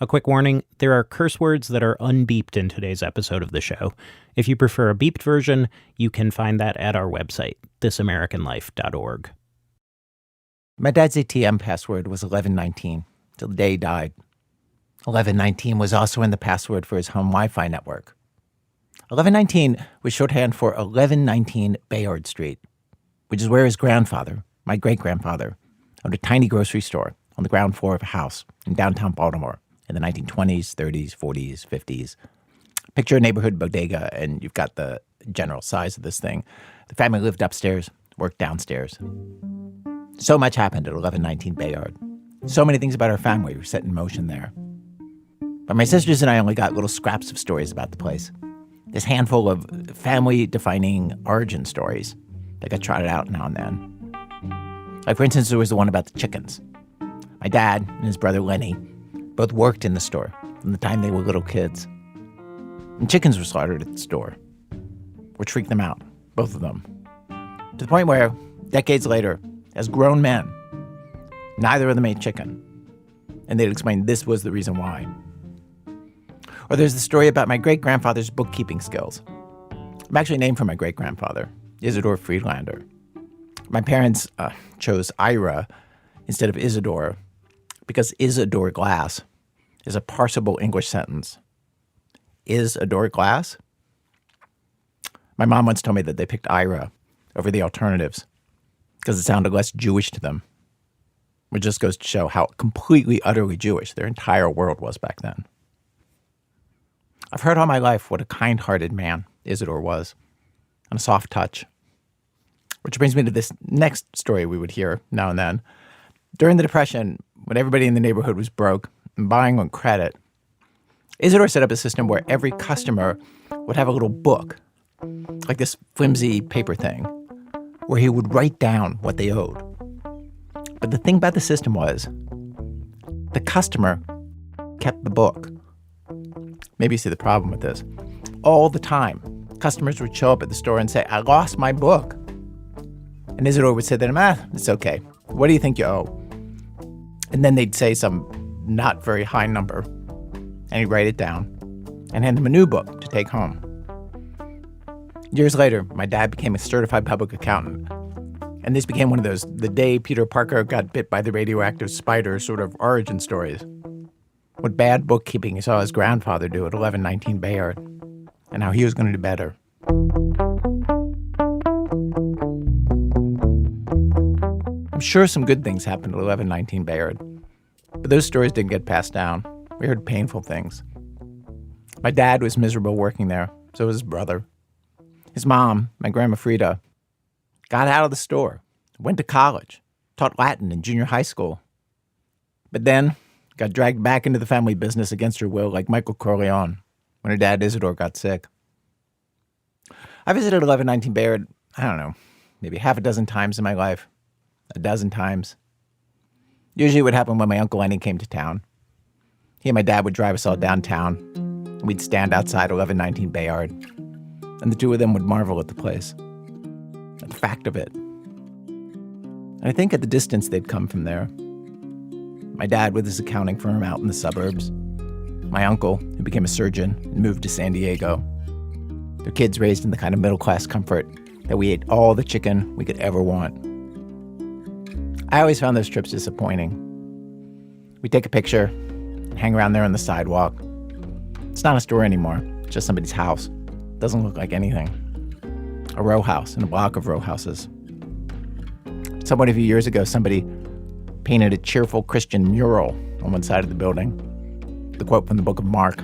A quick warning, there are curse words that are unbeeped in today's episode of the show. If you prefer a beeped version, you can find that at our website, thisamericanlife.org. My dad's ATM password was 1119, till the day he died. 1119 was also in the password for his home Wi-Fi network. 1119 was shorthand for 1119 Bayard Street, which is where his grandfather, my great-grandfather, owned a tiny grocery store on the ground floor of a house in downtown Baltimore in the 1920s, 30s, 40s, 50s. Picture a neighborhood bodega, and you've got the general size of this thing. The family lived upstairs, worked downstairs. So much happened at 1119 Bayard. So many things about our family were set in motion there. But my sisters and I only got little scraps of stories about the place. This handful of family-defining origin stories that got trotted out now and then. Like, for instance, there was the one about the chickens. My dad and his brother Lenny both worked in the store from the time they were little kids. And chickens were slaughtered at the store, which freaked them out, both of them. To the point where, decades later, as grown men, neither of them ate chicken. And they'd explain this was the reason why. Or there's the story about my great-grandfather's bookkeeping skills. I'm actually named for my great-grandfather, Isidore Friedlander. My parents chose Ira instead of Isidore because Isidore Glass is a parsable English sentence. Is a door glass? My mom once told me that they picked Ira over the alternatives because it sounded less Jewish to them, which just goes to show how completely, utterly Jewish their entire world was back then. I've heard all my life what a kind-hearted man Isidore was, and a soft touch. Which brings me to this next story we would hear now and then. During the Depression, when everybody in the neighborhood was broke and buying on credit, Isidore set up a system where every customer would have a little book, like this flimsy paper thing, where he would write down what they owed. But the thing about the system was, the customer kept the book. Maybe you see the problem with this. All the time, customers would show up at the store and say, I lost my book. And Isidore would say to them, it's okay. What do you think you owe? And then they'd say some not very high number. And he'd write it down and hand them a new book to take home. Years later, my dad became a certified public accountant. And this became one of those the day Peter Parker got bit by the radioactive spider sort of origin stories. What bad bookkeeping he saw his grandfather do at 1119 Bayard, and how he was going to do better. I'm sure some good things happened at 1119 Bayard, but those stories didn't get passed down. We heard painful things. My dad was miserable working there, so was his brother. His mom, my grandma Frida, got out of the store, went to college, taught Latin in junior high school, but then got dragged back into the family business against her will like Michael Corleone when her dad Isidore got sick. I visited 1119 Bayard, I don't know, maybe half a dozen times in my life. A dozen times. Usually it would happen when my Uncle Lenny came to town. He and my dad would drive us all downtown, and we'd stand outside 1119 Bayard, and the two of them would marvel at the place, at the fact of it. And I think at the distance they'd come from there. My dad with his accounting firm out in the suburbs. My uncle, who became a surgeon and moved to San Diego. Their kids raised in the kind of middle-class comfort that we ate all the chicken we could ever want. I always found those trips disappointing. We'd take a picture and hang around there on the sidewalk. It's not a store anymore. It's just somebody's house. It doesn't look like anything. A row house and a block of row houses. Somewhat a few years ago, somebody painted a cheerful Christian mural on one side of the building. The quote from the book of Mark.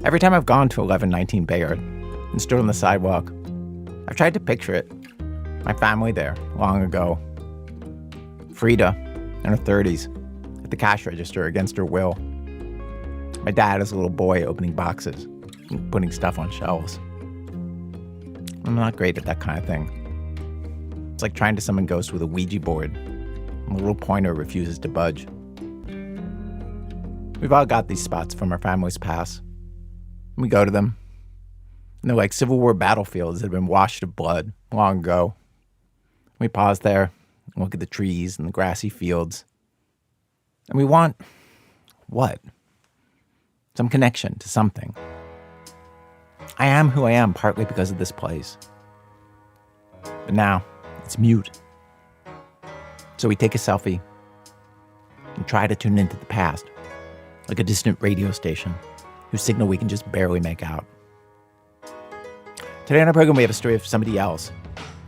Every time I've gone to 1119 Bayard and stood on the sidewalk, I've tried to picture it. My family there, long ago. Frida, in her 30s, at the cash register against her will. My dad as a little boy opening boxes and putting stuff on shelves. I'm not great at that kind of thing. It's like trying to summon ghosts with a Ouija board. And the little pointer refuses to budge. We've all got these spots from our family's past. We go to them. And they're like Civil War battlefields that have been washed of blood long ago. We pause there and look at the trees and the grassy fields. And we want What? Some connection to something. I am who I am partly because of this place. But now, it's mute. So we take a selfie and try to tune into the past, like a distant radio station whose signal we can just barely make out. Today on our program, we have a story of somebody else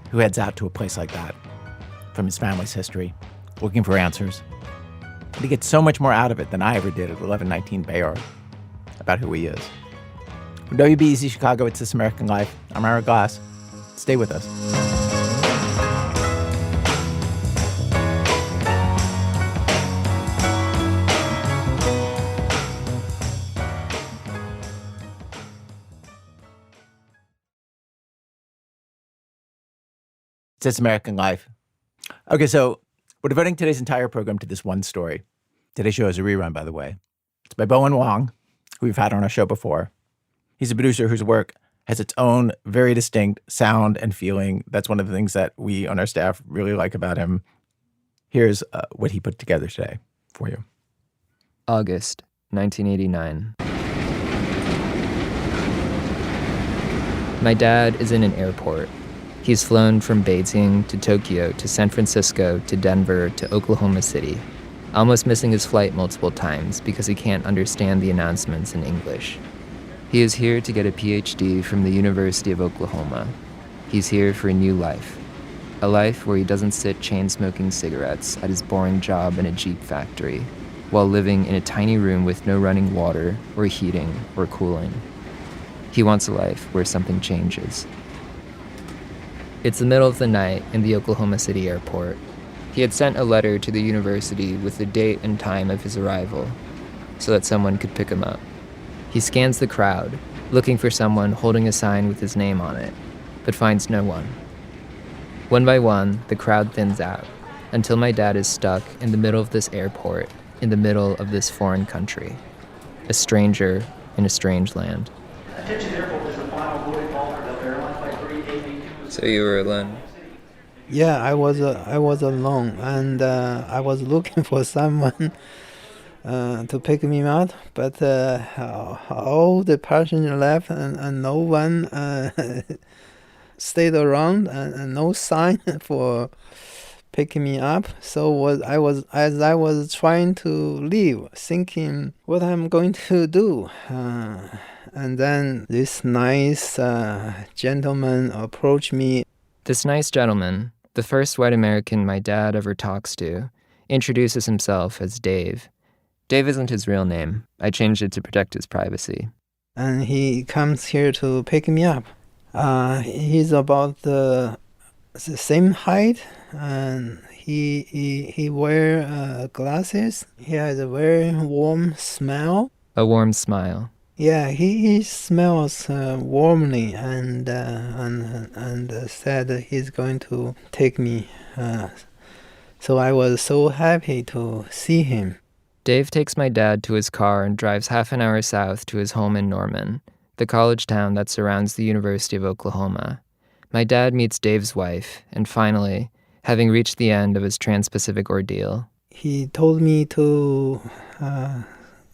who heads out to a place like that from his family's history, looking for answers. And he gets so much more out of it than I ever did at 1119 Bayard about who he is. From WBEZ Chicago, it's This American Life. I'm Ira Glass. Stay with us. It's This American Life. Okay, so we're devoting today's entire program to this one story. Today's show is a rerun, by the way. It's by Boen Wang, who we've had on our show before. He's a producer whose work has its own very distinct sound and feeling. That's one of the things that we on our staff really like about him. Here's what he put together today for you. August 1989. My dad is in an airport. He's flown from Beijing to Tokyo to San Francisco to Denver to Oklahoma City, almost missing his flight multiple times because he can't understand the announcements in English. He is here to get a PhD from the University of Oklahoma. He's here for a new life. A life where he doesn't sit chain-smoking cigarettes at his boring job in a Jeep factory, while living in a tiny room with no running water, or heating, or cooling. He wants a life where something changes. It's the middle of the night in the Oklahoma City airport. He had sent a letter to the university with the date and time of his arrival, so that someone could pick him up. He scans the crowd, looking for someone holding a sign with his name on it, but finds no one. One by one, the crowd thins out, until my dad is stuck in the middle of this airport, in the middle of this foreign country. A stranger in a strange land. Attention airport, there's a final boarding call for the airline flight 3882. So you were alone? Yeah, I was alone, and I was looking for someone to pick me up, but all the passengers left, and no one stayed around, and no sign for picking me up. So as I was trying to leave, thinking what I'm going to do. And then this nice gentleman approached me. This nice gentleman, the first white American my dad ever talks to, introduces himself as Dave. Dave isn't his real name. I changed it to protect his privacy. And he comes here to pick me up. He's about the same height, and he wear glasses. He has a very warm smell. A warm smile. Yeah, he smells warmly, and said he's going to take me. So I was so happy to see him. Dave takes my dad to his car and drives half an hour south to his home in Norman, the college town that surrounds the University of Oklahoma. My dad meets Dave's wife, and finally, having reached the end of his Trans-Pacific ordeal, he told me to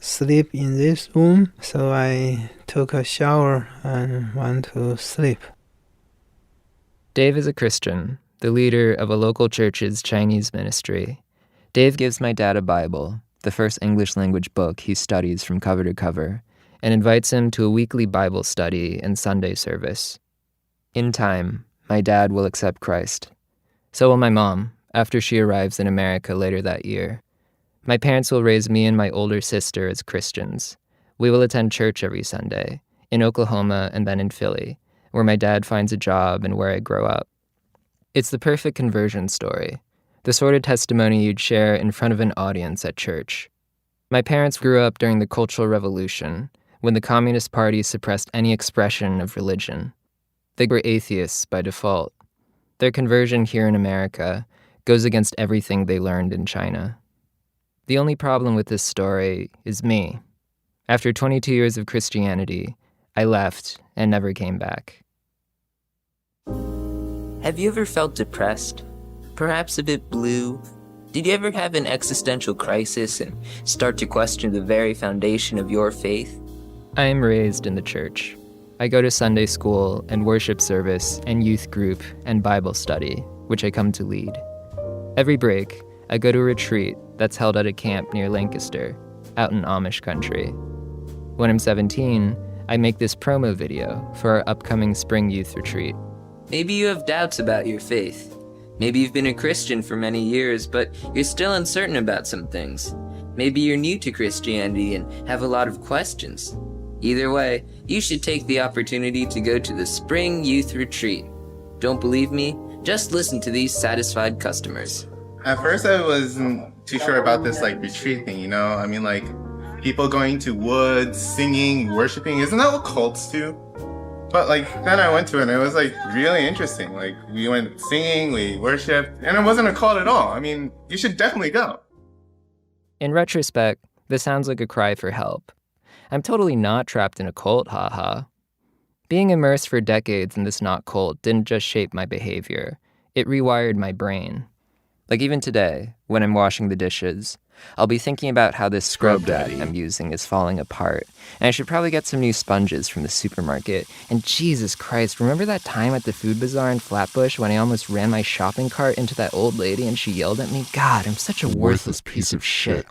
sleep in this room, so I took a shower and went to sleep. Dave is a Christian, the leader of a local church's Chinese ministry. Dave gives my dad a Bible, the first English-language book he studies from cover to cover, and invites him to a weekly Bible study and Sunday service. In time, my dad will accept Christ. So will my mom, after she arrives in America later that year. My parents will raise me and my older sister as Christians. We will attend church every Sunday, in Oklahoma and then in Philly, where my dad finds a job and where I grow up. It's the perfect conversion story, the sort of testimony you'd share in front of an audience at church. My parents grew up during the Cultural Revolution, when the Communist Party suppressed any expression of religion. They were atheists by default. Their conversion here in America goes against everything they learned in China. The only problem with this story is me. After 22 years of Christianity, I left and never came back. Have you ever felt depressed? Perhaps a bit blue? Did you ever have an existential crisis and start to question the very foundation of your faith? I am raised in the church. I go to Sunday school and worship service and youth group and Bible study, which I come to lead. Every break, I go to a retreat that's held at a camp near Lancaster, out in Amish country. When I'm 17, I make this promo video for our upcoming spring youth retreat. Maybe you have doubts about your faith. Maybe you've been a Christian for many years, but you're still uncertain about some things. Maybe you're new to Christianity and have a lot of questions. Either way, you should take the opportunity to go to the spring youth retreat. Don't believe me? Just listen to these satisfied customers. At first, I wasn't too sure about this retreat thing, you know? I mean, people going to woods, singing, worshiping. Isn't that what cults do? But then I went to it and it was really interesting. We went singing, we worshiped, and it wasn't a cult at all. I mean, you should definitely go. In retrospect, this sounds like a cry for help. I'm totally not trapped in a cult, haha. Being immersed for decades in this not cult didn't just shape my behavior. It rewired my brain. Even today, when I'm washing the dishes, I'll be thinking about how this scrub that I'm using is falling apart, and I should probably get some new sponges from the supermarket. And Jesus Christ, remember that time at the food bazaar in Flatbush when I almost ran my shopping cart into that old lady and she yelled at me? God, I'm such a worthless piece of shit.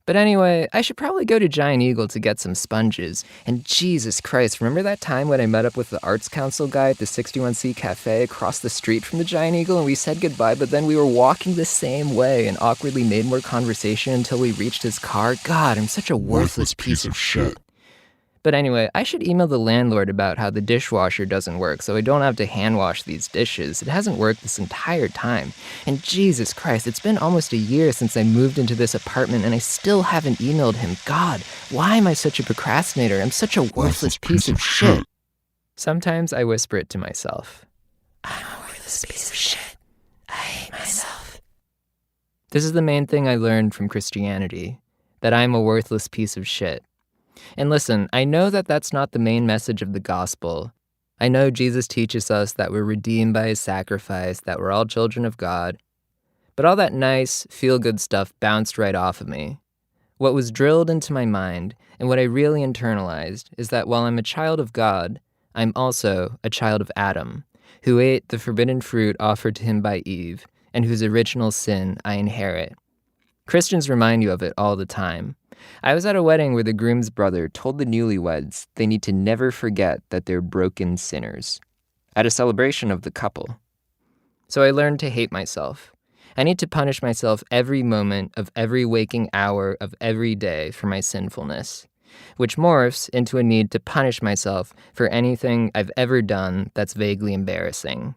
But anyway, I should probably go to Giant Eagle to get some sponges. And Jesus Christ, remember that time when I met up with the Arts Council guy at the 61C Cafe across the street from the Giant Eagle and we said goodbye, but then we were walking the same way and awkwardly made more conversation until we reached his car? God, I'm such a worthless piece of shit. But anyway, I should email the landlord about how the dishwasher doesn't work so I don't have to hand wash these dishes. It hasn't worked this entire time. And Jesus Christ, it's been almost a year since I moved into this apartment and I still haven't emailed him. God, why am I such a procrastinator? I'm such a worthless piece of shit. Sometimes I whisper it to myself. I'm a worthless piece of shit. I hate myself. This is the main thing I learned from Christianity, that I'm a worthless piece of shit. And listen, I know that that's not the main message of the gospel. I know Jesus teaches us that we're redeemed by his sacrifice, that we're all children of God. But all that nice, feel-good stuff bounced right off of me. What was drilled into my mind, and what I really internalized, is that while I'm a child of God, I'm also a child of Adam, who ate the forbidden fruit offered to him by Eve, and whose original sin I inherit. Christians remind you of it all the time. I was at a wedding where the groom's brother told the newlyweds they need to never forget that they're broken sinners, at a celebration of the couple. So I learned to hate myself. I need to punish myself every moment of every waking hour of every day for my sinfulness, which morphs into a need to punish myself for anything I've ever done that's vaguely embarrassing.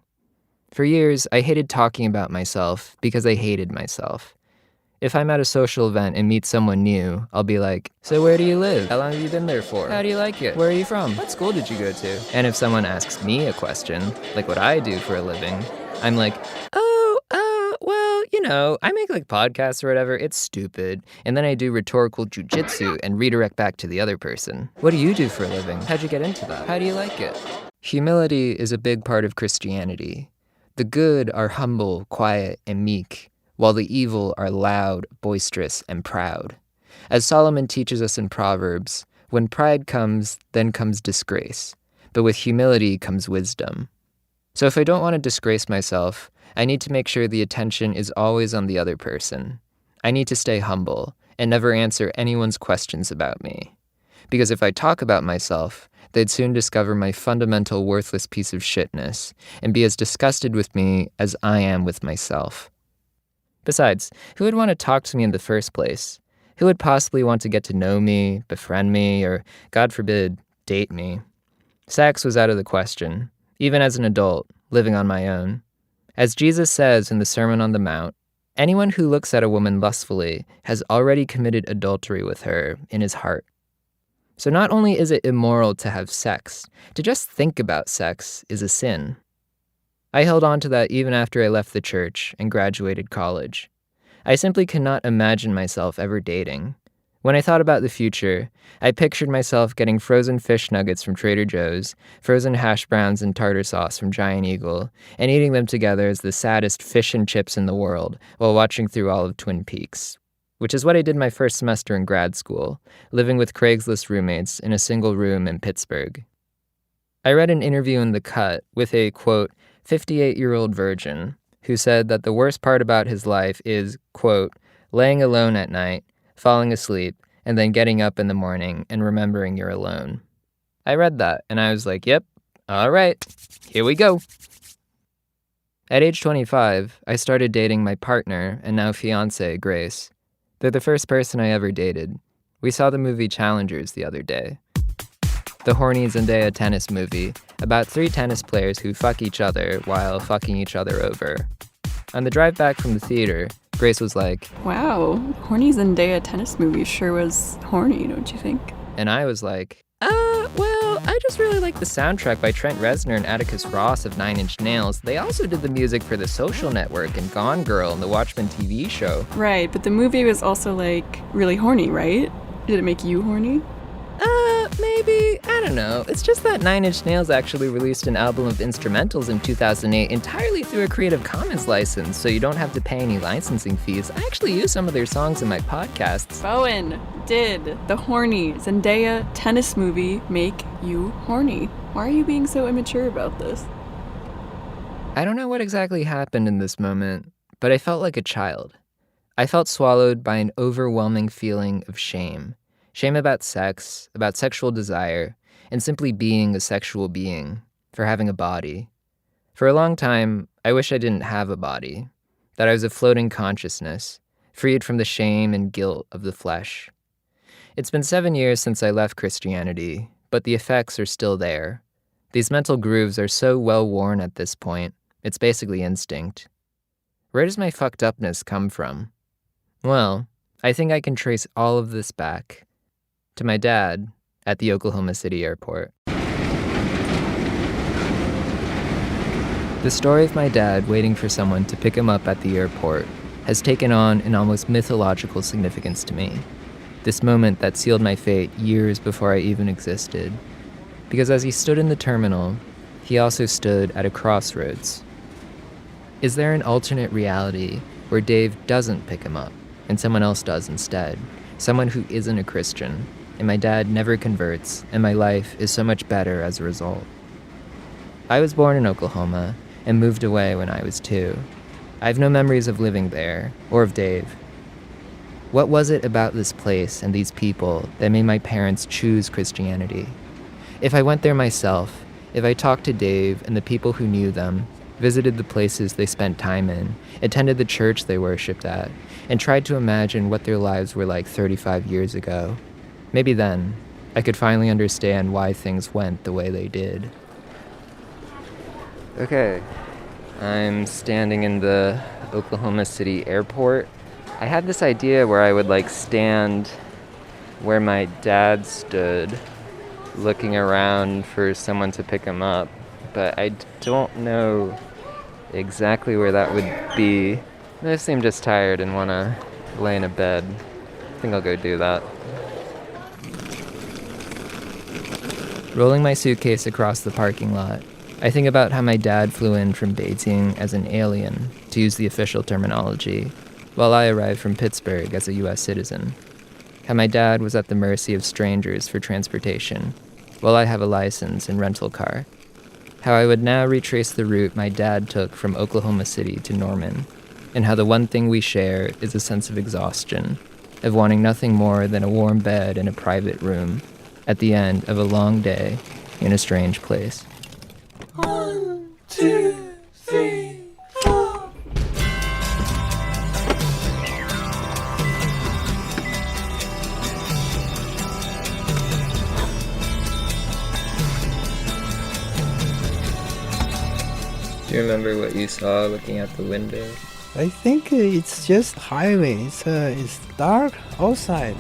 For years, I hated talking about myself because I hated myself. If I'm at a social event and meet someone new, I'll be like, so where do you live? How long have you been there for? How do you like it? Where are you from? What school did you go to? And if someone asks me a question, like what I do for a living, I'm like, well, I make podcasts or whatever. It's stupid. And then I do rhetorical jujitsu and redirect back to the other person. What do you do for a living? How'd you get into that? How do you like it? Humility is a big part of Christianity. The good are humble, quiet, and meek, while the evil are loud, boisterous, and proud. As Solomon teaches us in Proverbs, when pride comes, then comes disgrace, but with humility comes wisdom. So if I don't want to disgrace myself, I need to make sure the attention is always on the other person. I need to stay humble and never answer anyone's questions about me. Because if I talk about myself, they'd soon discover my fundamental worthless piece of shitness and be as disgusted with me as I am with myself. Besides, who would want to talk to me in the first place? Who would possibly want to get to know me, befriend me, or, God forbid, date me? Sex was out of the question, even as an adult, living on my own. As Jesus says in the Sermon on the Mount, anyone who looks at a woman lustfully has already committed adultery with her in his heart. So not only is it immoral to have sex, to just think about sex is a sin. I held on to that even after I left the church and graduated college. I simply cannot imagine myself ever dating. When I thought about the future, I pictured myself getting frozen fish nuggets from Trader Joe's, frozen hash browns and tartar sauce from Giant Eagle, and eating them together as the saddest fish and chips in the world while watching through all of Twin Peaks. Which is what I did my first semester in grad school, living with Craigslist roommates in a single room in Pittsburgh. I read an interview in The Cut with a, quote, 58-year-old virgin who said that the worst part about his life is, quote, laying alone at night, falling asleep, and then getting up in the morning and remembering you're alone. I read that, and I was like, yep, all right, here we go. At age 25, I started dating my partner and now fiancée, Grace. They're the first person I ever dated. We saw the movie Challengers the other day. The horny Zendaya tennis movie about 3 tennis players who fuck each other while fucking each other over. On the drive back from the theater, Grace was like, wow, horny Zendaya tennis movie sure was horny, don't you think? And I was like, well, I just really like the soundtrack by Trent Reznor and Atticus Ross of 9 Inch Nails. They also did the music for The Social Network and Gone Girl and the Watchmen TV show. Right, but the movie was also, like, really horny, right? Did it make you horny? Maybe. I don't know. It's just that 9 Inch Nails actually released an album of instrumentals in 2008 entirely through a Creative Commons license, so you don't have to pay any licensing fees. I actually use some of their songs in my podcasts. Boen, did the horny Zendaya tennis movie make you horny? Why are you being so immature about this? I don't know what exactly happened in this moment, but I felt like a child. I felt swallowed by an overwhelming feeling of shame. Shame about sex, about sexual desire, and simply being a sexual being, for having a body. For a long time, I wish I didn't have a body, that I was a floating consciousness, freed from the shame and guilt of the flesh. It's been 7 years since I left Christianity, but the effects are still there. These mental grooves are so well worn at this point, it's basically instinct. Where does my fucked upness come from? Well, I think I can trace all of this back to my dad at the Oklahoma City airport. The story of my dad waiting for someone to pick him up at the airport has taken on an almost mythological significance to me. This moment that sealed my fate years before I even existed. Because as he stood in the terminal, he also stood at a crossroads. Is there an alternate reality where Dave doesn't pick him up and someone else does instead? Someone who isn't a Christian, and my dad never converts, and my life is so much better as a result. I was born in Oklahoma and moved away when I was 2. I have no memories of living there, or of Dave. What was it about this place and these people that made my parents choose Christianity? If I went there myself, if I talked to Dave and the people who knew them, visited the places they spent time in, attended the church they worshipped at, and tried to imagine what their lives were like 35 years ago, maybe then I could finally understand why things went the way they did. Okay, I'm standing in the Oklahoma City airport. I had this idea where I would stand where my dad stood, looking around for someone to pick him up, but I don't know exactly where that would be. I seem just tired and want to lay in a bed. I think I'll go do that. Rolling my suitcase across the parking lot, I think about how my dad flew in from Beijing as an alien, to use the official terminology, while I arrived from Pittsburgh as a U.S. citizen. How my dad was at the mercy of strangers for transportation, while I have a license and rental car. How I would now retrace the route my dad took from Oklahoma City to Norman, and how the one thing we share is a sense of exhaustion, of wanting nothing more than a warm bed in a private room, at the end of a long day in a strange place. 1, 2, 3, 4. Do you remember what you saw looking out the window? I think it's just highway. It's dark outside.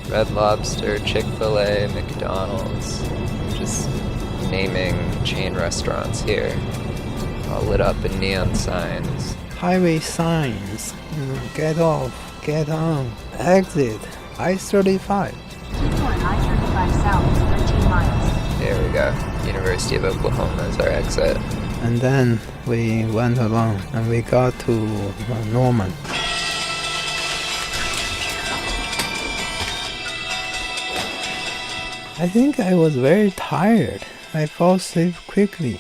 Red Lobster, Chick-fil-A, McDonald's. Just naming chain restaurants here. All lit up in neon signs. Highway signs. Get off, get on, exit, I-35. Continue on I-35 south, 13 miles. There we go. University of Oklahoma is our exit. And then we went along and we got to Norman. I think I was very tired. I fell asleep quickly.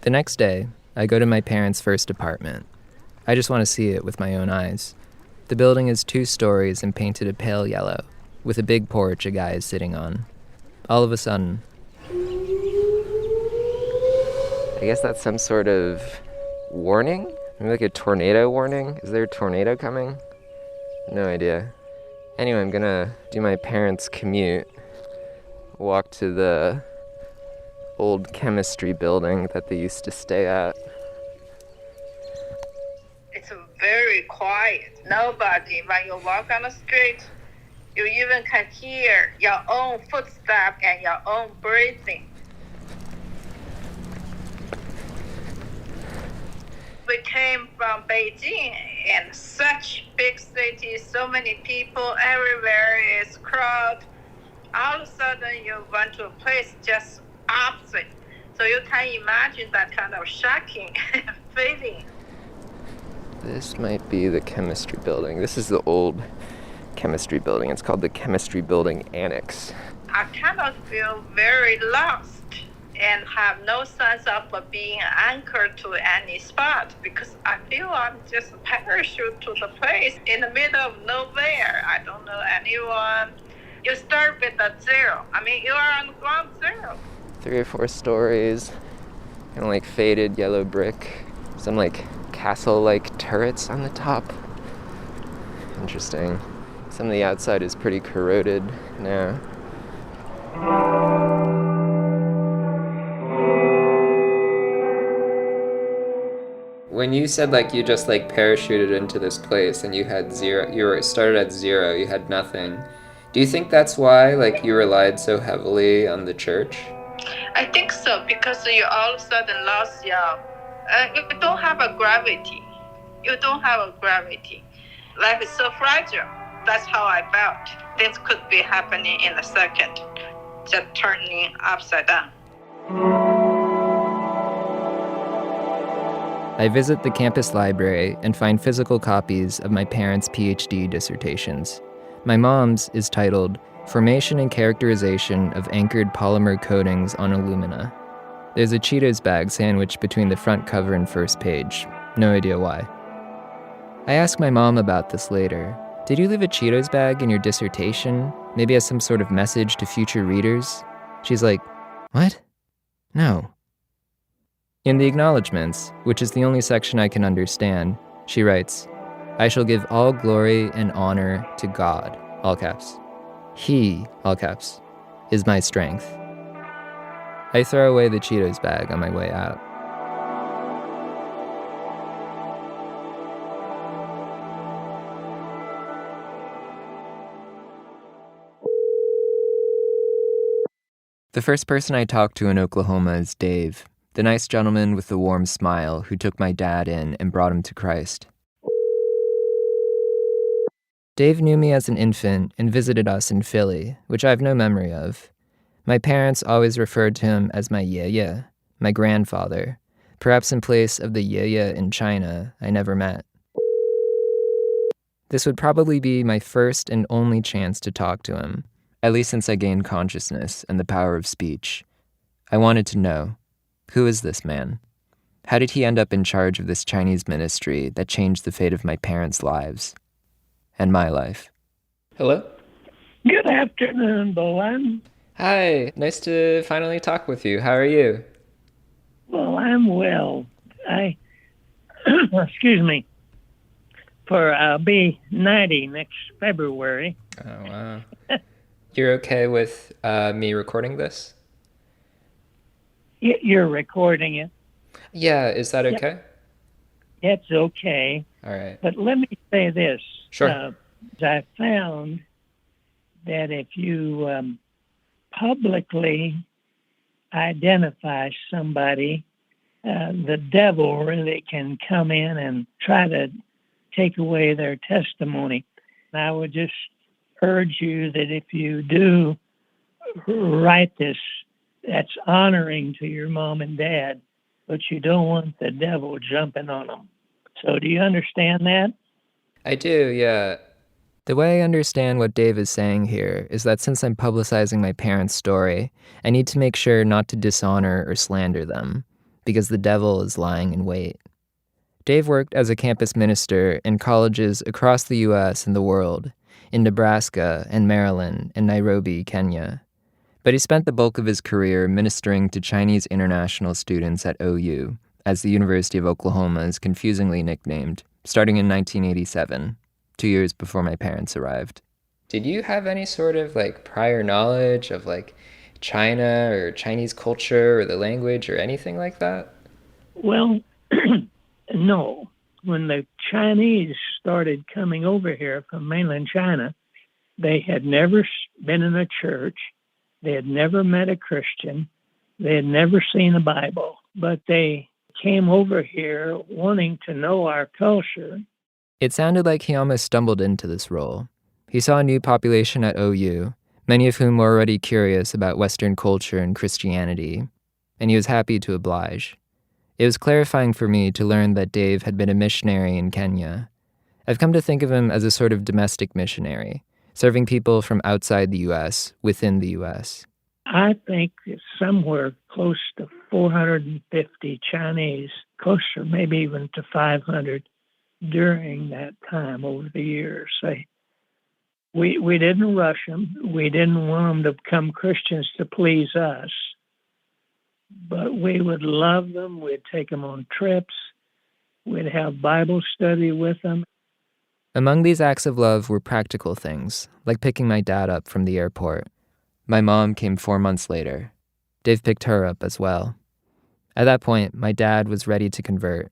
The next day, I go to my parents' first apartment. I just want to see it with my own eyes. The building is 2 stories and painted a pale yellow, with a big porch a guy is sitting on. All of a sudden, I guess that's some sort of warning? Maybe like a tornado warning? Is there a tornado coming? No idea. Anyway, I'm gonna do my parents' commute, walk to the old chemistry building that they used to stay at. It's very quiet. Nobody, when you walk on the street, you even can hear your own footsteps and your own breathing. We came from Beijing, and such big city, so many people everywhere, is crowd. All of a sudden, you went to a place just opposite. So you can imagine that kind of shocking feeling. This might be the chemistry building. This is the old chemistry building. It's called the Chemistry Building Annex. I kind of feel very lost and have no sense of being anchored to any spot because I feel I'm just parachute to the place in the middle of nowhere. I don't know anyone. You start with a zero. I mean, you are on ground zero. 3 or 4 stories, kind of like faded yellow brick. Some like castle-like turrets on the top. Interesting. Some of the outside is pretty corroded now. When you said like you just like parachuted into this place and you had zero, you were started at 0, you had nothing. Do you think that's why like you relied so heavily on the church? I think so, because you all of a sudden lost your, you don't have a gravity. You don't have a gravity. Life is so fragile. That's how I felt. Things could be happening in a second, just turning upside down. I visit the campus library and find physical copies of my parents' PhD dissertations. My mom's is titled Formation and Characterization of Anchored Polymer Coatings on Alumina. There's a Cheetos bag sandwiched between the front cover and first page. No idea why. I ask my mom about this later. Did you leave a Cheetos bag in your dissertation? Maybe as some sort of message to future readers? She's like, what? No. In the acknowledgments, which is the only section I can understand, she writes, I shall give all glory and honor to God, all caps. He, all caps, is my strength. I throw away the Cheetos bag on my way out. The first person I talked to in Oklahoma is Dave, the nice gentleman with the warm smile who took my dad in and brought him to Christ. Dave knew me as an infant and visited us in Philly, which I have no memory of. My parents always referred to him as my yeye, my grandfather, perhaps in place of the yeye in China I never met. This would probably be my first and only chance to talk to him, at least since I gained consciousness and the power of speech. I wanted to know, who is this man? How did he end up in charge of this Chinese ministry that changed the fate of my parents' lives? And my life. Hello? Good afternoon, Boen. Hi, nice to finally talk with you. How are you? Well, I'm well. Excuse me, I'll be 90 next February. Oh, wow. You're okay with me recording this? You're recording it? Yeah, is that okay? It's okay. All right. But let me say this. Sure. I found that if you publicly identify somebody, the devil really can come in and try to take away their testimony. And I would just urge you that if you do write this, that's honoring to your mom and dad, but you don't want the devil jumping on them. So do you understand that? I do, yeah. The way I understand what Dave is saying here is that since I'm publicizing my parents' story, I need to make sure not to dishonor or slander them, because the devil is lying in wait. Dave worked as a campus minister in colleges across the U.S. and the world, in Nebraska and Maryland and Nairobi, Kenya. But he spent the bulk of his career ministering to Chinese international students at OU, as the University of Oklahoma is confusingly nicknamed, starting in 1987, 2 years before my parents arrived. Did you have any sort of prior knowledge of China or Chinese culture or the language or anything like that? Well, no. When the Chinese started coming over here from mainland China, they had never been in a church. They had never met a Christian. They had never seen a Bible. But they came over here wanting to know our culture. It sounded like he almost stumbled into this role. He saw a new population at OU, many of whom were already curious about Western culture and Christianity, and he was happy to oblige. It was clarifying for me to learn that Dave had been a missionary in Kenya. I've come to think of him as a sort of domestic missionary, serving people from outside the U.S. within the U.S. I think it's somewhere close to 450 Chinese, closer maybe even to 500 during that time over the years. We didn't rush them. We didn't want them to become Christians to please us. But we would love them. We'd take them on trips. We'd have Bible study with them. Among these acts of love were practical things, like picking my dad up from the airport. My mom came 4 months later. Dave picked her up as well. At that point, my dad was ready to convert.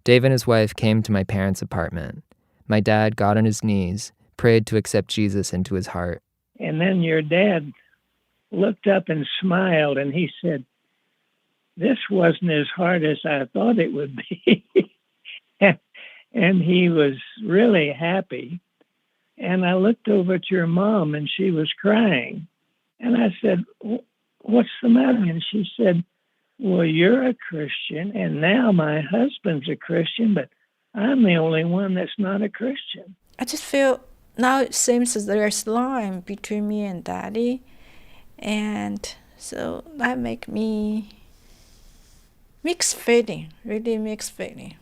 Dave and his wife came to my parents' apartment. My dad got on his knees, prayed to accept Jesus into his heart. And then your dad looked up and smiled, and he said, "This wasn't as hard as I thought it would be." And he was really happy. And I looked over at your mom, and she was crying. And I said, "What's the matter?" And she said, "Well, you're a Christian, and now my husband's a Christian, but I'm the only one that's not a Christian." I just feel now it seems there's a line between me and Daddy. And so that make me mixed feeling, really mixed feeling.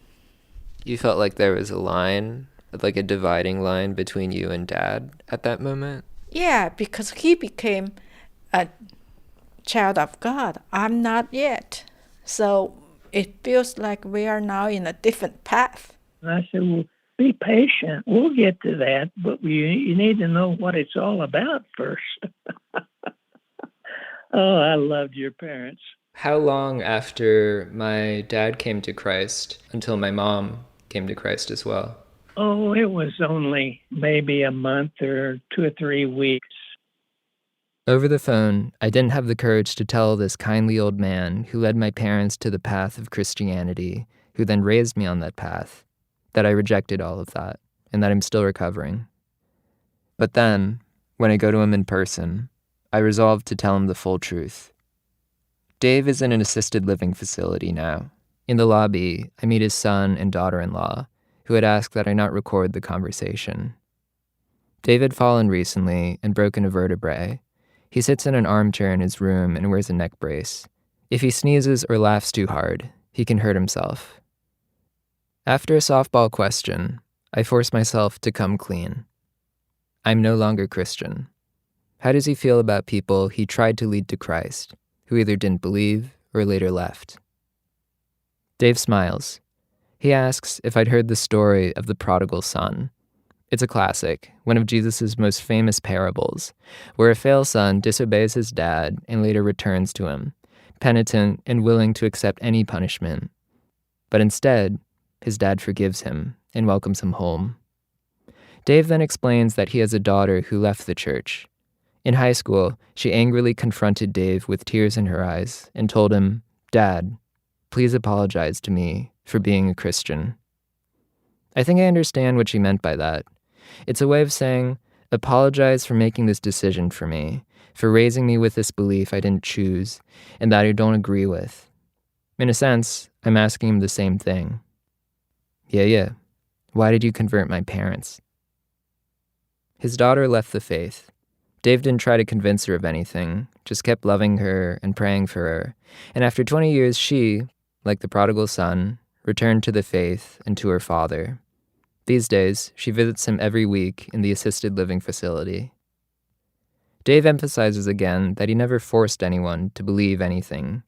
You felt like there was a line, like a dividing line between you and Dad at that moment? Yeah, because he became a child of God. I'm not yet. So it feels like we are now in a different path. And I said, "Well, be patient. We'll get to that, but you need to know what it's all about first." Oh, I loved your parents. How long after my dad came to Christ until my mom came to Christ as well? Oh, it was only maybe a month or 2 or 3 weeks. Over the phone, I didn't have the courage to tell this kindly old man who led my parents to the path of Christianity, who then raised me on that path, that I rejected all of that, and that I'm still recovering. But then, when I go to him in person, I resolved to tell him the full truth. Dave is in an assisted living facility now. In the lobby, I meet his son and daughter-in-law, who had asked that I not record the conversation. Dave had fallen recently and broken a vertebrae. He sits in an armchair in his room and wears a neck brace. If he sneezes or laughs too hard, he can hurt himself. After a softball question, I force myself to come clean. I'm no longer Christian. How does he feel about people he tried to lead to Christ, who either didn't believe or later left? Dave smiles. He asks if I'd heard the story of the prodigal son. It's a classic, one of Jesus' most famous parables, where a failed son disobeys his dad and later returns to him, penitent and willing to accept any punishment. But instead, his dad forgives him and welcomes him home. Dave then explains that he has a daughter who left the church. In high school, she angrily confronted Dave with tears in her eyes and told him, "Dad, please apologize to me for being a Christian." I think I understand what she meant by that. It's a way of saying, apologize for making this decision for me, for raising me with this belief I didn't choose and that I don't agree with. In a sense, I'm asking him the same thing. Yeah. Why did you convert my parents? His daughter left the faith. Dave didn't try to convince her of anything, just kept loving her and praying for her. And after 20 years, she, like the prodigal son, returned to the faith and to her father. These days, she visits him every week in the assisted living facility. Dave emphasizes again that he never forced anyone to believe anything,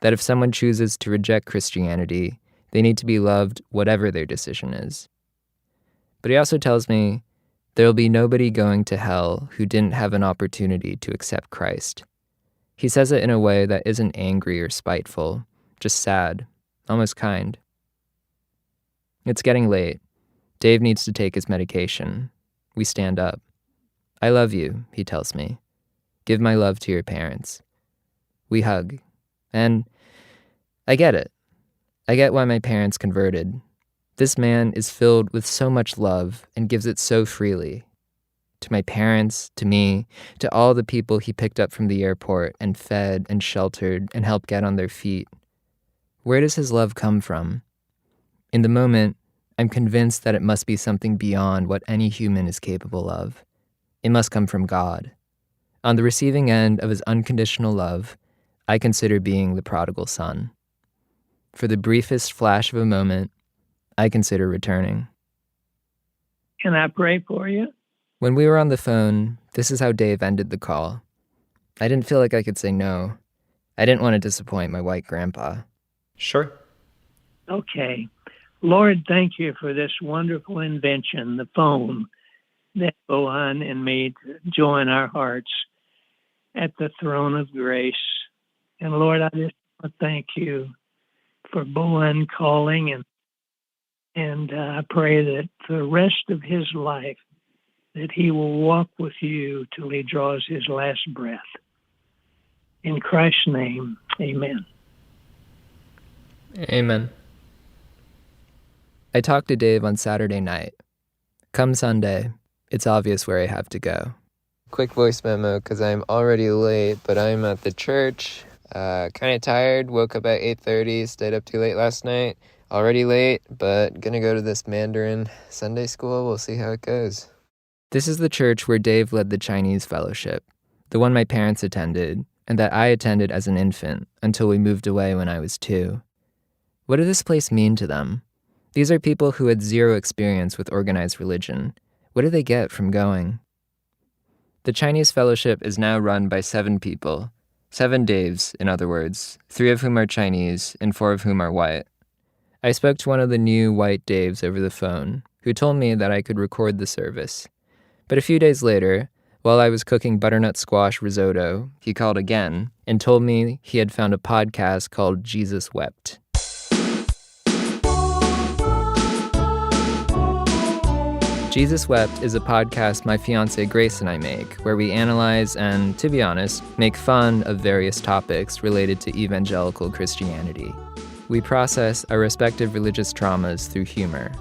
that if someone chooses to reject Christianity, they need to be loved whatever their decision is. But he also tells me there will be nobody going to hell who didn't have an opportunity to accept Christ. He says it in a way that isn't angry or spiteful, just sad, almost kind. It's getting late. Dave needs to take his medication. We stand up. "I love you," he tells me. "Give my love to your parents." We hug. And I get it. I get why my parents converted. This man is filled with so much love and gives it so freely. To my parents, to me, to all the people he picked up from the airport and fed and sheltered and helped get on their feet. Where does his love come from? In the moment, I'm convinced that it must be something beyond what any human is capable of. It must come from God. On the receiving end of his unconditional love, I consider being the prodigal son. For the briefest flash of a moment, I consider returning. Can I pray for you? When we were on the phone, this is how Dave ended the call. I didn't feel like I could say no. I didn't want to disappoint my white grandpa. Sure. Okay. Lord, thank you for this wonderful invention, the phone, that Boen and me to join our hearts at the throne of grace. And Lord, I just want to thank you for Boen calling, and I pray that the rest of his life, that he will walk with you till he draws his last breath. In Christ's name, amen. Amen. I talked to Dave on Saturday night. Come Sunday, it's obvious where I have to go. Quick voice memo, because I'm already late, but I'm at the church. Kind of tired, woke up at 8:30, stayed up too late last night. Already late, but gonna go to this Mandarin Sunday school. We'll see how it goes. This is the church where Dave led the Chinese fellowship, the one my parents attended, and that I attended as an infant until we moved away when I was 2. What did this place mean to them? These are people who had zero experience with organized religion. What do they get from going? The Chinese fellowship is now run by 7 people. 7 Daves, in other words, 3 of whom are Chinese and 4 of whom are white. I spoke to one of the new white Daves over the phone, who told me that I could record the service. But a few days later, while I was cooking butternut squash risotto, he called again and told me he had found a podcast called Jesus Wept. Jesus Wept is a podcast my fiancée Grace and I make, where we analyze and, to be honest, make fun of various topics related to evangelical Christianity. We process our respective religious traumas through humor.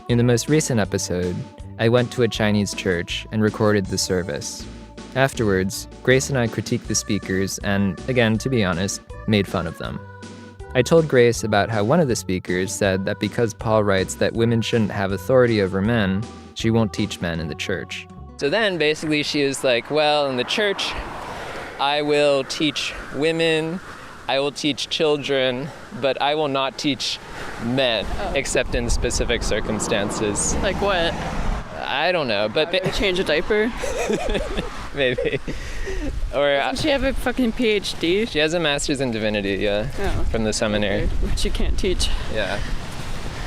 In the most recent episode, I went to a Chinese church and recorded the service. Afterwards, Grace and I critiqued the speakers and, again, to be honest, made fun of them. I told Grace about how one of the speakers said that because Paul writes that women shouldn't have authority over men, she won't teach men in the church. So then basically she was like, well, in the church, I will teach women, I will teach children, but I will not teach men, except in specific circumstances. Like what? I don't know, but... change a diaper? Maybe. Or doesn't she have a fucking PhD? She has a master's in divinity, yeah, from the seminary. Which you can't teach. Yeah.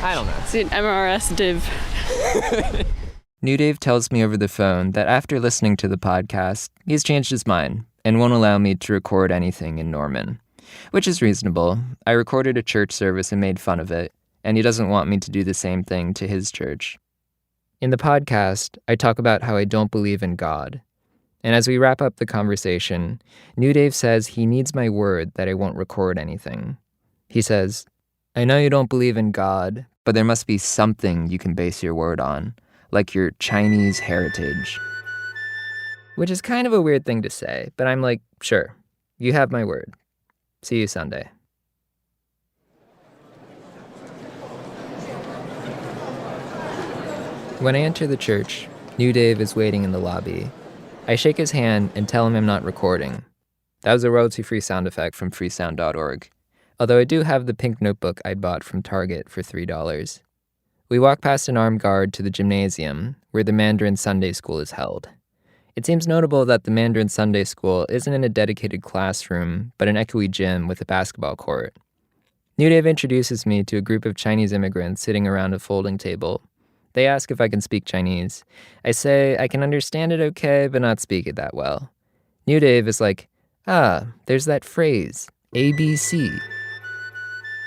I don't know. See an MRS div. New Dave tells me over the phone that after listening to the podcast, he's changed his mind and won't allow me to record anything in Norman. Which is reasonable. I recorded a church service and made fun of it, and he doesn't want me to do the same thing to his church. In the podcast, I talk about how I don't believe in God. And as we wrap up the conversation, New Dave says he needs my word that I won't record anything. He says, "I know you don't believe in God, but there must be something you can base your word on, like your Chinese heritage." Which is kind of a weird thing to say, but I'm like, sure, you have my word. See you Sunday. When I enter the church, New Dave is waiting in the lobby. I shake his hand and tell him I'm not recording. That was a royalty-free sound effect from freesound.org. Although I do have the pink notebook I'd bought from Target for $3. We walk past an armed guard to the gymnasium, where the Mandarin Sunday School is held. It seems notable that the Mandarin Sunday School isn't in a dedicated classroom, but an echoey gym with a basketball court. New Dave introduces me to a group of Chinese immigrants sitting around a folding table. They ask if I can speak Chinese. I say I can understand it okay, but not speak it that well. New Dave is like, there's that phrase, ABC.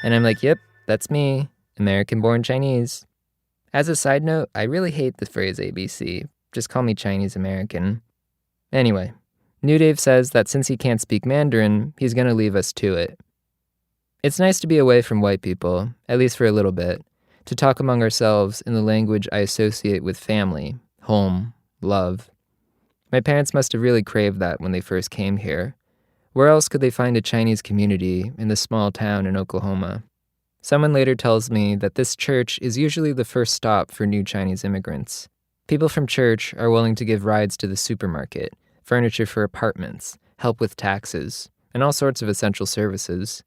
And I'm like, yep, that's me, American-born Chinese. As a side note, I really hate the phrase ABC. Just call me Chinese American. Anyway, New Dave says that since he can't speak Mandarin, he's going to leave us to it. It's nice to be away from white people, at least for a little bit, to talk among ourselves in the language I associate with family, home, love. My parents must have really craved that when they first came here. Where else could they find a Chinese community in this small town in Oklahoma? Someone later tells me that this church is usually the first stop for new Chinese immigrants. People from church are willing to give rides to the supermarket, furniture for apartments, help with taxes, and all sorts of essential services.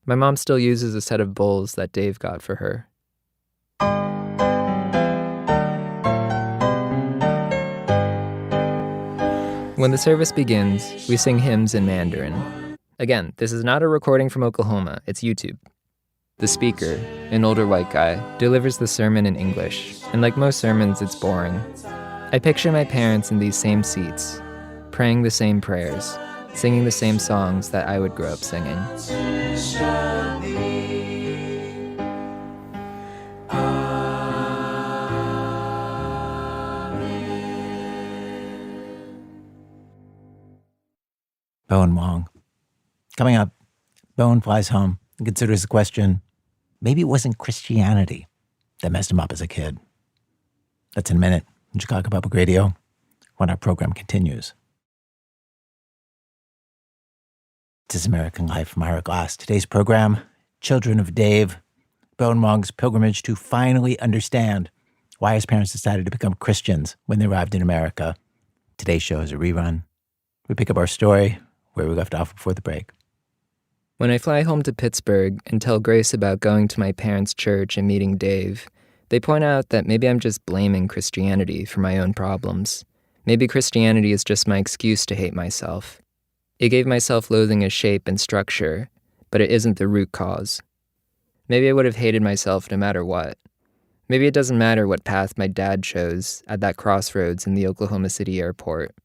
My mom still uses a set of bowls that Dave got for her. When the service begins, we sing hymns in Mandarin. Again, this is not a recording from Oklahoma, it's YouTube. The speaker, an older white guy, delivers the sermon in English, and like most sermons, it's boring. I picture my parents in these same seats, praying the same prayers, singing the same songs that I would grow up singing. Boen Wang. Coming up, Boen flies home and considers the question, maybe it wasn't Christianity that messed him up as a kid. That's in a minute on Chicago Public Radio when our program continues. This is American Life from Ira Glass. Today's program, Children of Dave, Boen Wang's pilgrimage to finally understand why his parents decided to become Christians when they arrived in America. Today's show is a rerun. We pick up our story where we left off before the break. When I fly home to Pittsburgh and tell Grace about going to my parents' church and meeting Dave, they point out that maybe I'm just blaming Christianity for my own problems. Maybe Christianity is just my excuse to hate myself. It gave my self-loathing a shape and structure, but it isn't the root cause. Maybe I would have hated myself no matter what. Maybe it doesn't matter what path my dad chose at that crossroads in the Oklahoma City airport.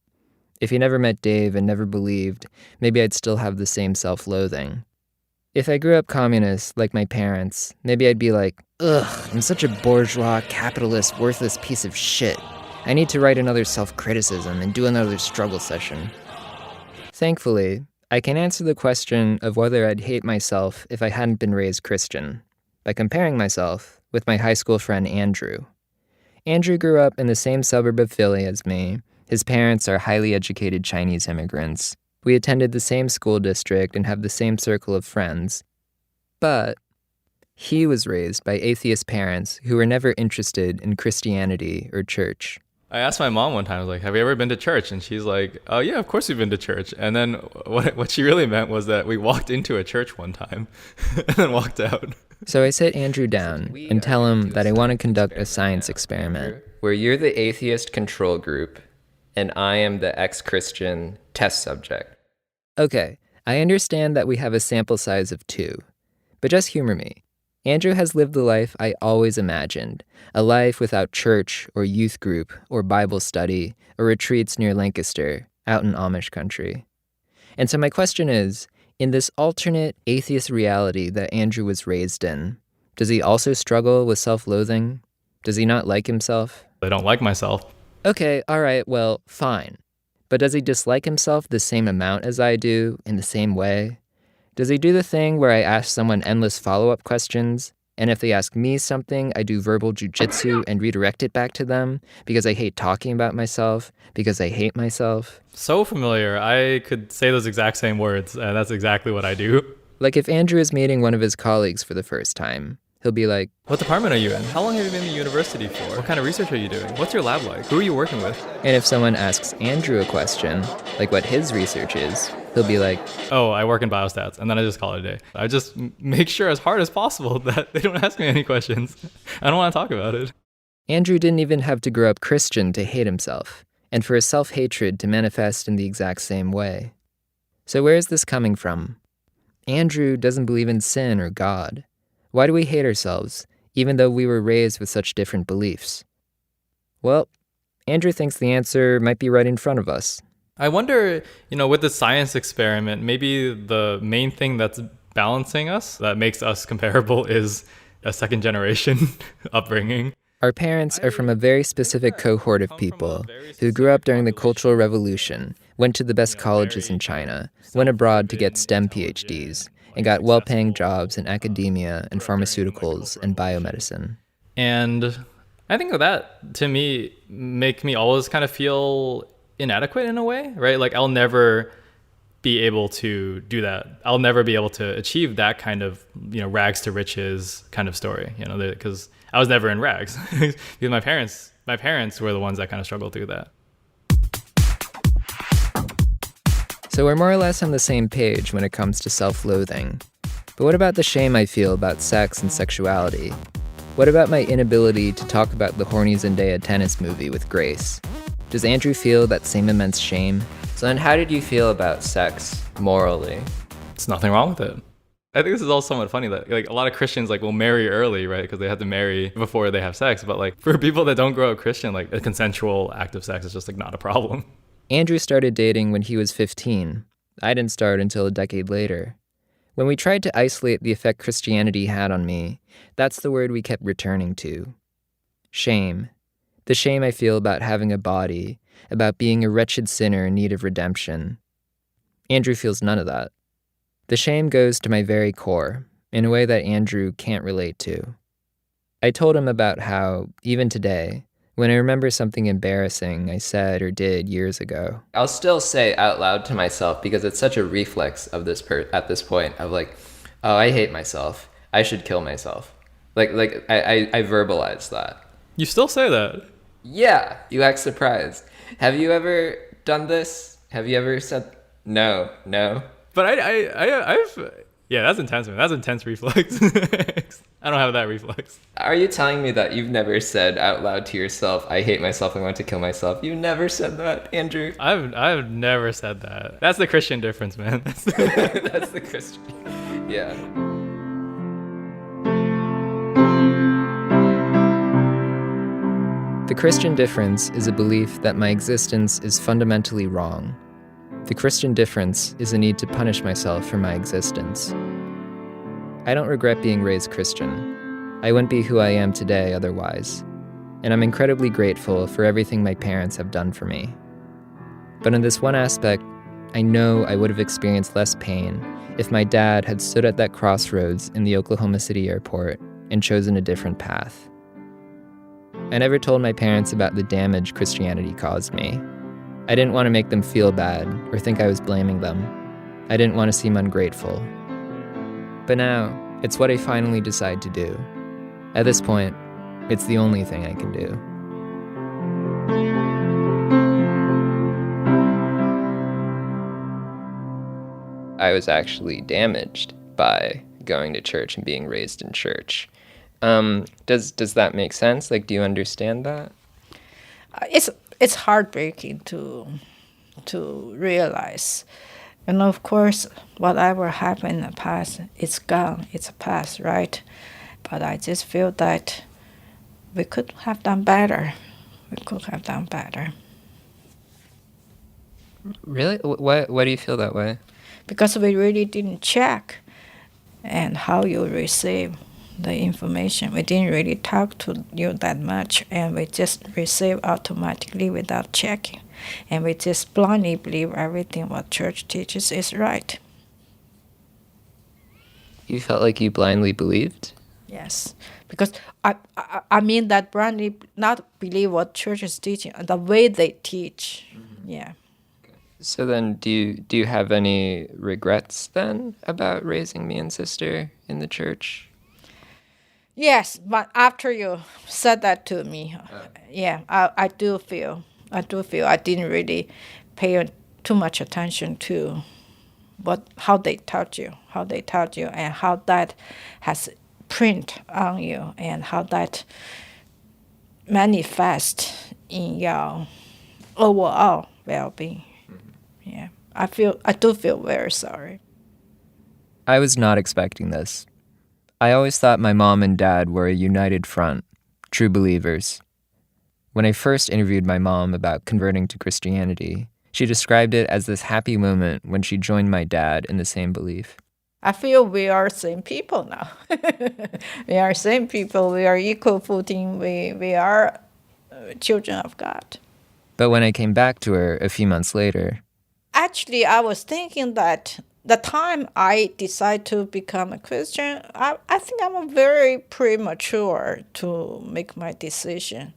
If he never met Dave and never believed, maybe I'd still have the same self-loathing. If I grew up communist, like my parents, maybe I'd be like, ugh, I'm such a bourgeois, capitalist, worthless piece of shit. I need to write another self-criticism and do another struggle session. Thankfully, I can answer the question of whether I'd hate myself if I hadn't been raised Christian, by comparing myself with my high school friend Andrew. Andrew grew up in the same suburb of Philly as me. His parents are highly educated Chinese immigrants. We attended the same school district and have the same circle of friends. But he was raised by atheist parents who were never interested in Christianity or church. I asked my mom one time, I was like, have you ever been to church? And she's like, oh yeah, of course we've been to church. And then what she really meant was that we walked into a church one time and then walked out. So I sit Andrew down and tell him that I want to conduct a science experiment where you're the atheist control group and I am the ex-Christian test subject. Okay, I understand that we have a sample size of 2, but just humor me. Andrew has lived the life I always imagined, a life without church or youth group or Bible study or retreats near Lancaster, out in Amish country. And so my question is, in this alternate atheist reality that Andrew was raised in, Does he also struggle with self-loathing? Does he not like himself? I don't like myself. Okay, all right, well, fine. But does he dislike himself the same amount as I do, in the same way? Does he do the thing where I ask someone endless follow-up questions, and if they ask me something, I do verbal jujitsu and redirect it back to them because I hate talking about myself, because I hate myself? So familiar. I could say those exact same words, and that's exactly what I do. Like if Andrew is meeting one of his colleagues for the first time, he'll be like, what department are you in? How long have you been in the university for? What kind of research are you doing? What's your lab like? Who are you working with? And if someone asks Andrew a question, like what his research is, he'll be like, oh, I work in biostats, and then I just call it a day. I just make sure as hard as possible that they don't ask me any questions. I don't want to talk about it. Andrew didn't even have to grow up Christian to hate himself, and for his self-hatred to manifest in the exact same way. So where is this coming from? Andrew doesn't believe in sin or God. Why do we hate ourselves, even though we were raised with such different beliefs? Well, Andrew thinks the answer might be right in front of us. I wonder, with the science experiment, maybe the main thing that's balancing us, that makes us comparable, is a second generation upbringing. Our parents are from a very specific cohort of people who grew up during the Cultural Revolution, went to the best colleges in China, went abroad to get STEM PhDs, and got well-paying jobs in academia and pharmaceuticals and biomedicine. And I think that, to me, make me always kind of feel inadequate in a way, right? Like I'll never be able to do that. I'll never be able to achieve that kind of, rags to riches kind of story, because I was never in rags. Because my parents were the ones that kind of struggled through that. So we're more or less on the same page when it comes to self-loathing. But what about the shame I feel about sex and sexuality? What about my inability to talk about the horny Zendaya tennis movie with grace? Does Andrew feel that same immense shame? So then how did you feel about sex morally? There's nothing wrong with it. I think this is all somewhat funny that a lot of Christians will marry early, right? Because they have to marry before they have sex. But for people that don't grow up Christian, a consensual act of sex is just not a problem. Andrew started dating when he was 15. I didn't start until a decade later. When we tried to isolate the effect Christianity had on me, that's the word we kept returning to. Shame. The shame I feel about having a body, about being a wretched sinner in need of redemption. Andrew feels none of that. The shame goes to my very core, in a way that Andrew can't relate to. I told him about how, even today, when I remember something embarrassing I said or did years ago, I'll still say out loud to myself because it's such a reflex of at this point of oh, I hate myself. I should kill myself. I verbalize that. You still say that? Yeah, you act surprised. Have you ever done this? Have you ever said no? But I've yeah, that's intense, man. That's intense reflex. I don't have that reflex. Are you telling me that you've never said out loud to yourself, I hate myself, I want to kill myself? You never said that, Andrew? I've never said that. That's the Christian difference, man. That's the Christian. Yeah. The Christian difference is a belief that my existence is fundamentally wrong. The Christian difference is a need to punish myself for my existence. I don't regret being raised Christian. I wouldn't be who I am today otherwise, and I'm incredibly grateful for everything my parents have done for me. But in this one aspect, I know I would have experienced less pain if my dad had stood at that crossroads in the Oklahoma City airport and chosen a different path. I never told my parents about the damage Christianity caused me. I didn't want to make them feel bad or think I was blaming them. I didn't want to seem ungrateful. But now, it's what I finally decide to do. At this point, it's the only thing I can do. I was actually damaged by going to church and being raised in church. Does that make sense? Do you understand that? It's heartbreaking to realize. And of course, whatever happened in the past, it's gone. It's a past, right? But I just feel that we could have done better. Really? Why do you feel that way? Because we really didn't check and how you receive the information. We didn't really talk to you that much, and we just receive automatically without checking. And we just blindly believe everything what church teaches is right. You felt like you blindly believed? Yes, because I mean that blindly not believe what church is teaching, the way they teach. Yeah. So then, do you have any regrets then about raising me and sister in the church? Yes, but after you said that to me, yeah, I do feel I didn't really pay too much attention to how they taught you, and how that has print on you, and how that manifests in your overall well-being. Yeah, I do feel very sorry. I was not expecting this. I always thought my mom and dad were a united front, true believers. When I first interviewed my mom about converting to Christianity, she described it as this happy moment when she joined my dad in the same belief. I feel we are same people now. We are same people. We are equal footing. We are children of God. But when I came back to her a few months later, actually, I was thinking that the time I decided to become a Christian, I think I'm very premature to make my decision,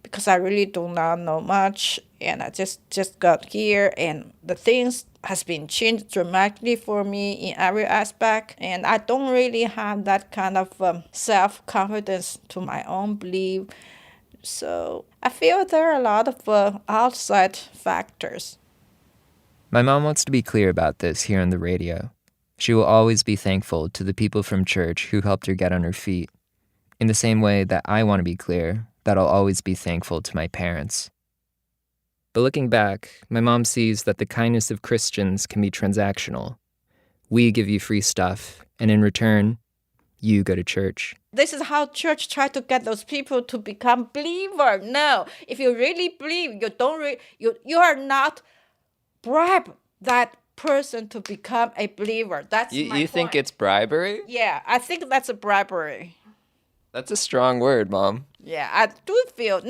because I really do not know much, and I just got here, and the things has been changed dramatically for me in every aspect, and I don't really have that kind of self-confidence to my own belief. So I feel there are a lot of outside factors. My mom wants to be clear about this here on the radio. She will always be thankful to the people from church who helped her get on her feet, in the same way that I want to be clear that I'll always be thankful to my parents. But looking back, my mom sees that the kindness of Christians can be transactional. We give you free stuff, and in return, you go to church. This is how church try to get those people to become believer. No, if you really believe, you are not bribe that person to become a believer. That's my point. You think it's bribery? Yeah, I think that's a bribery. That's a strong word, Mom. Yeah, I do feel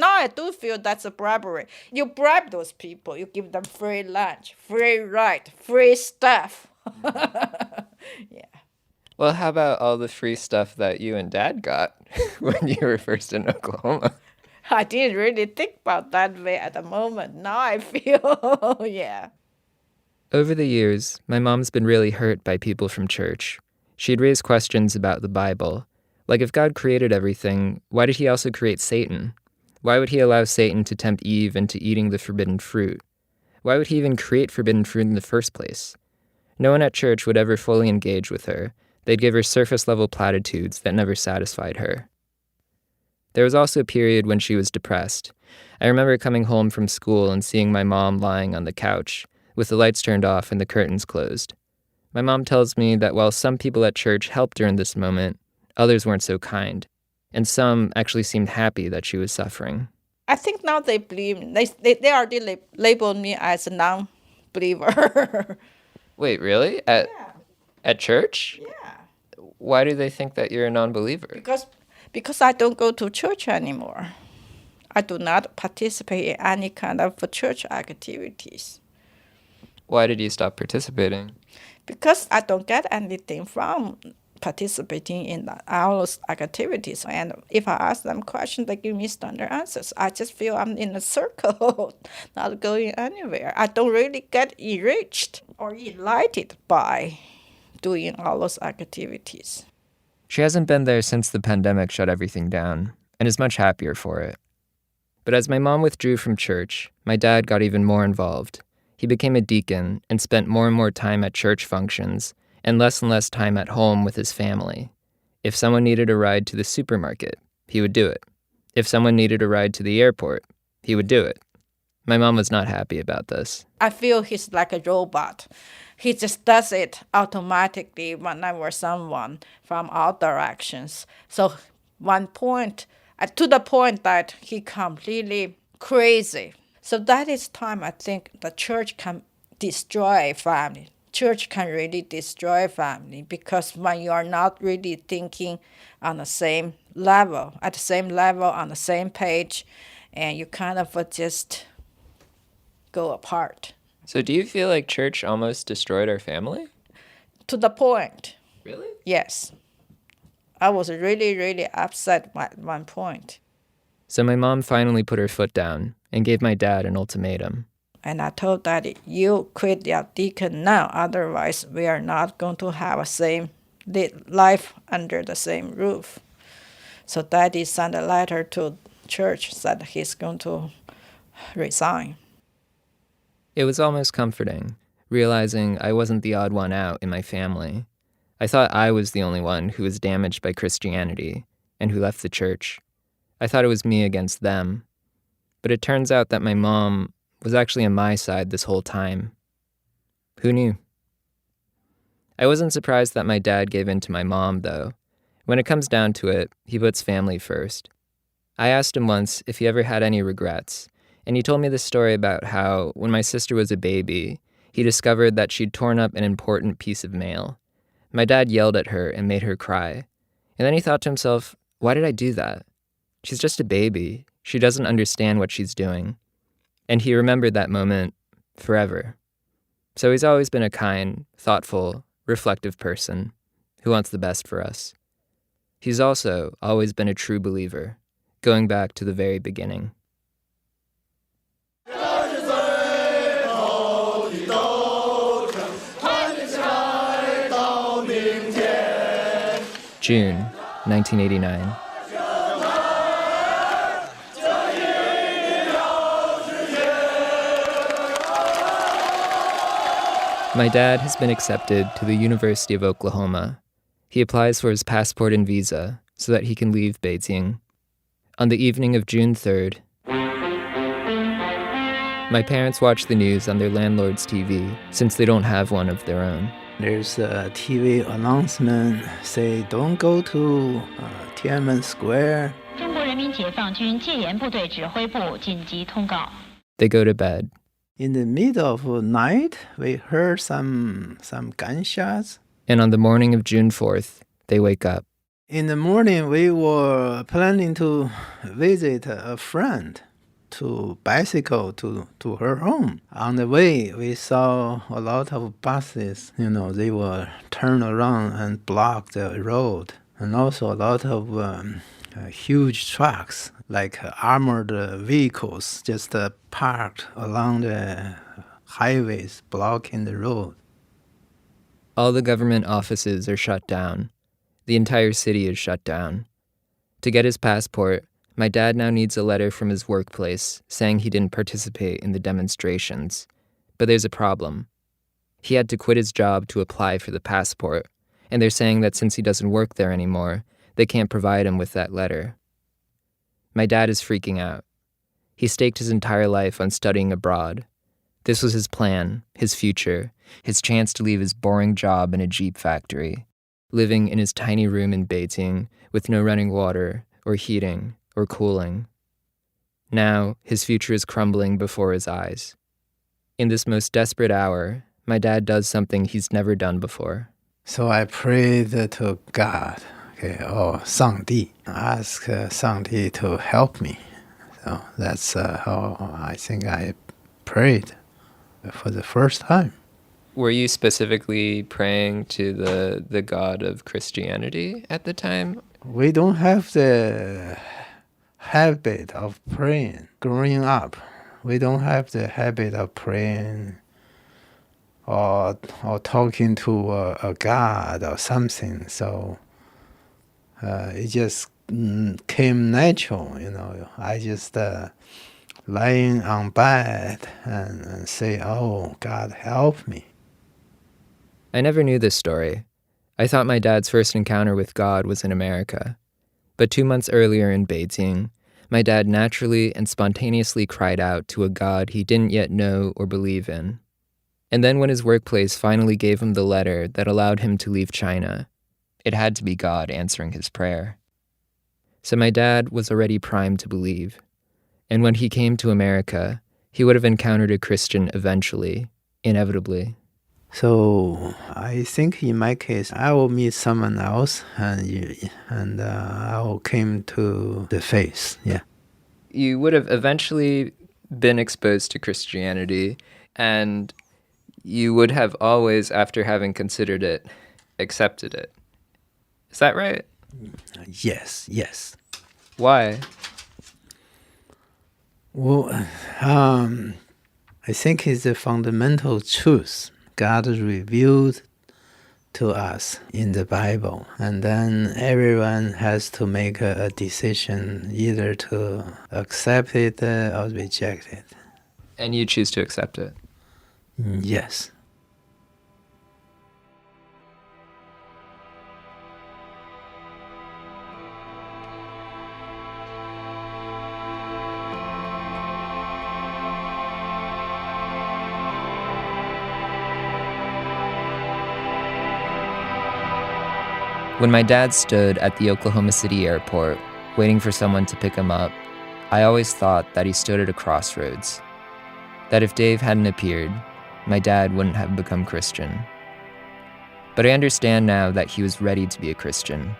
that's a bribery. You bribe those people. You give them free lunch, free ride, free stuff. Yeah. Well, how about all the free stuff that you and Dad got when you were first in Oklahoma? I didn't really think about that way at the moment. Now I feel, yeah. Over the years, my mom's been really hurt by people from church. She'd raise questions about the Bible. Like, if God created everything, why did he also create Satan? Why would he allow Satan to tempt Eve into eating the forbidden fruit? Why would he even create forbidden fruit in the first place? No one at church would ever fully engage with her. They'd give her surface-level platitudes that never satisfied her. There was also a period when she was depressed. I remember coming home from school and seeing my mom lying on the couch, with the lights turned off and the curtains closed. My mom tells me that while some people at church helped her in this moment, others weren't so kind, and some actually seemed happy that she was suffering. I think now they believe, they already labeled me as a non-believer. Wait, really? At church? Yeah. Why do they think that you're a non-believer? Because I don't go to church anymore. I do not participate in any kind of church activities. Why did you stop participating? Because I don't get anything from participating in all those activities. And if I ask them questions, they give me standard answers. I just feel I'm in a circle, not going anywhere. I don't really get enriched or enlightened by doing all those activities. She hasn't been there since the pandemic shut everything down, and is much happier for it. But as my mom withdrew from church, my dad got even more involved. He became a deacon and spent more and more time at church functions and less time at home with his family. If someone needed a ride to the supermarket, he would do it. If someone needed a ride to the airport, he would do it. My mom was not happy about this. I feel he's like a robot. He just does it automatically whenever someone from all directions. So one point, to the point that he completely crazy. So that is time I think the church can destroy a family. church can really destroy family, because when you are not really thinking on the same level, at the same level, on the same page, and you kind of just go apart. So do you feel like church almost destroyed our family? To the point. Really? Yes. I was really, really upset at one point. So my mom finally put her foot down and gave my dad an ultimatum. And I told Daddy, you quit your deacon now, otherwise we are not going to have a same life under the same roof. So Daddy sent a letter to church, said he's going to resign. It was almost comforting, realizing I wasn't the odd one out in my family. I thought I was the only one who was damaged by Christianity and who left the church. I thought it was me against them. But it turns out that my mom was actually on my side this whole time. Who knew? I wasn't surprised that my dad gave in to my mom, though. When it comes down to it, he puts family first. I asked him once if he ever had any regrets, and he told me this story about how, when my sister was a baby, he discovered that she'd torn up an important piece of mail. My dad yelled at her and made her cry. And then he thought to himself, why did I do that? She's just a baby. She doesn't understand what she's doing. And he remembered that moment forever. So he's always been a kind, thoughtful, reflective person who wants the best for us. He's also always been a true believer, going back to the very beginning. June 1989. My dad has been accepted to the University of Oklahoma. He applies for his passport and visa so that he can leave Beijing. On the evening of June 3rd, my parents watch the news on their landlord's TV since they don't have one of their own. There's a TV announcement say don't go to Tiananmen Square. They go to bed. In the middle of the night, we heard some gunshots. And on the morning of June 4th, they wake up. In the morning, we were planning to visit a friend to bicycle to her home. On the way, we saw a lot of buses. They were turned around and block the road. And also a lot of huge trucks, like armored vehicles, just parked along the highways, blocking the road. All the government offices are shut down. The entire city is shut down. To get his passport, my dad now needs a letter from his workplace saying he didn't participate in the demonstrations. But there's a problem. He had to quit his job to apply for the passport, and they're saying that since he doesn't work there anymore, they can't provide him with that letter. My dad is freaking out. He staked his entire life on studying abroad. This was his plan, his future, his chance to leave his boring job in a Jeep factory, living in his tiny room in Beijing with no running water or heating or cooling. Now, his future is crumbling before his eyes. In this most desperate hour, my dad does something he's never done before. So I prayed to God, 上帝, ask 上帝 to help me. So that's how I think I prayed for the first time. Were you specifically praying to the God of Christianity at the time? We don't have the habit of praying growing up. We don't have the habit of praying or talking to a God or something. So it just came natural, I just lying on bed and say, oh, God, help me. I never knew this story. I thought my dad's first encounter with God was in America. But 2 months earlier in Beijing, my dad naturally and spontaneously cried out to a God he didn't yet know or believe in. And then when his workplace finally gave him the letter that allowed him to leave China, it had to be God answering his prayer. So my dad was already primed to believe. And when he came to America, he would have encountered a Christian eventually, inevitably. So I think in my case, I will meet someone else, and I will came to the faith. Yeah. You would have eventually been exposed to Christianity, and you would have always, after having considered it, accepted it. Is that right? Yes. Why? Well, I think it's a fundamental truth God revealed to us in the Bible. And then everyone has to make a decision either to accept it or reject it. And you choose to accept it? Yes. When my dad stood at the Oklahoma City airport, waiting for someone to pick him up, I always thought that he stood at a crossroads. That if Dave hadn't appeared, my dad wouldn't have become Christian. But I understand now that he was ready to be a Christian.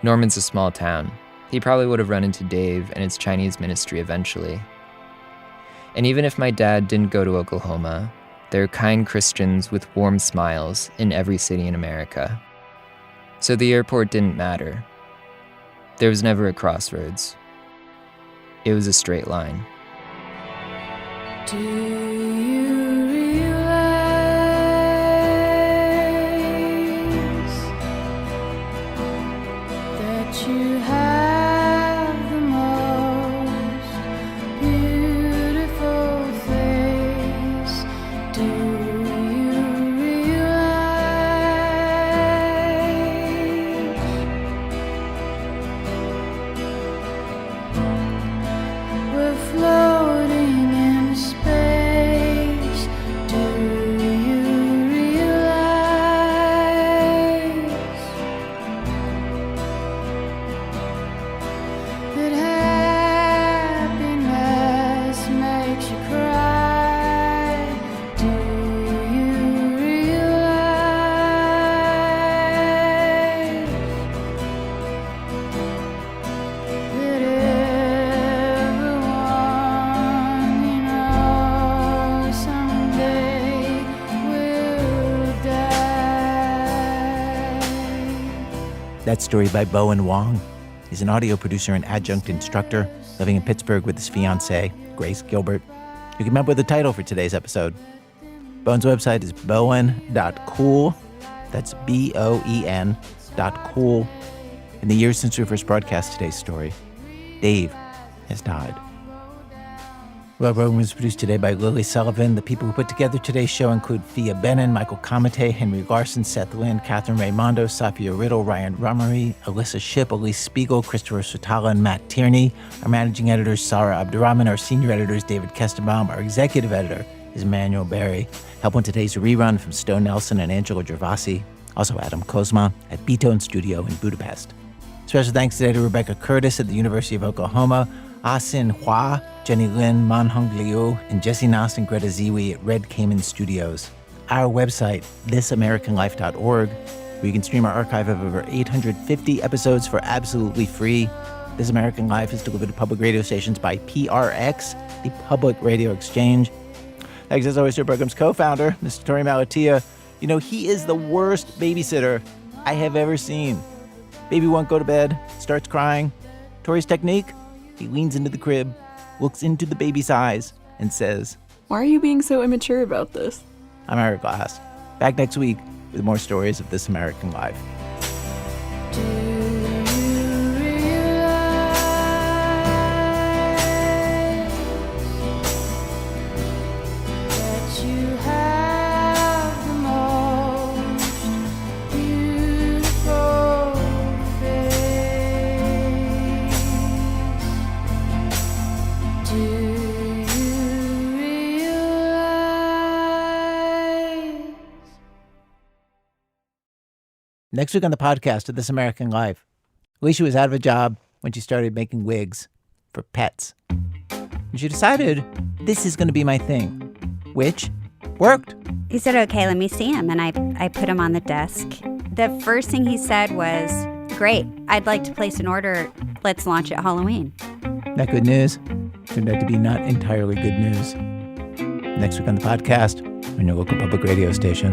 Norman's a small town. He probably would have run into Dave and his Chinese ministry eventually. And even if my dad didn't go to Oklahoma, there are kind Christians with warm smiles in every city in America. So the airport didn't matter. There was never a crossroads. It was a straight line. Do you realize that you have the most beautiful face? Do you realize we're floating in space? Do you realize that happiness makes you cry? Do you realize that everyone you know someday will die? That story by Boen Wang. He's an audio producer and adjunct instructor living in Pittsburgh with his fiancée, Grace Gilbert, who came up with the title for today's episode. Boen's website is boen.cool. That's BOEN.cool. In the years since we first broadcast today's story, Dave has died. Well, Rogan was produced today by Lily Sullivan. The people who put together today's show include Thea Benin, Michael Kamate, Henry Larson, Seth Lynn, Catherine Raimondo, Safia Riddle, Ryan Rummery, Alyssa Shipp, Elise Spiegel, Christopher Sutala, and Matt Tierney. Our managing editor is Sarah Abdurrahman. Our senior editor is David Kestenbaum. Our executive editor is Emmanuel Berry. Help on today's rerun from Stone Nelson and Angelo Gervasi. Also Adam Kozma at Beatone Studio in Budapest. Special thanks today to Rebecca Curtis at the University of Oklahoma, Ah-Sin Hua, Jenny Lin, Man-Hung Liu, and Jesse Nas and Greta Ziwi at Red Cayman Studios. Our website, thisamericanlife.org, where you can stream our archive of over 850 episodes for absolutely free. This American Life is delivered to public radio stations by PRX, the Public Radio Exchange. Thanks as always to our program's co-founder, Mr. Tori Malatia. You know, he is the worst babysitter I have ever seen. Baby won't go to bed, starts crying. Tori's technique? He leans into the crib, looks into the baby's eyes, and says, Why are you being so immature about this? I'm Eric Glass. Back next week with more stories of This American Life. That you have the most beautiful face? Do you realize? Next week on the podcast of This American Life, Alicia was out of a job when she started making wigs for pets. And she decided this is going to be my thing, which Worked. He said, okay, let me see him. And I put him on the desk. The first thing he said was, great, I'd like to place an order. Let's launch at Halloween. That good news turned out to be not entirely good news. Next week on the podcast, on your local public radio station.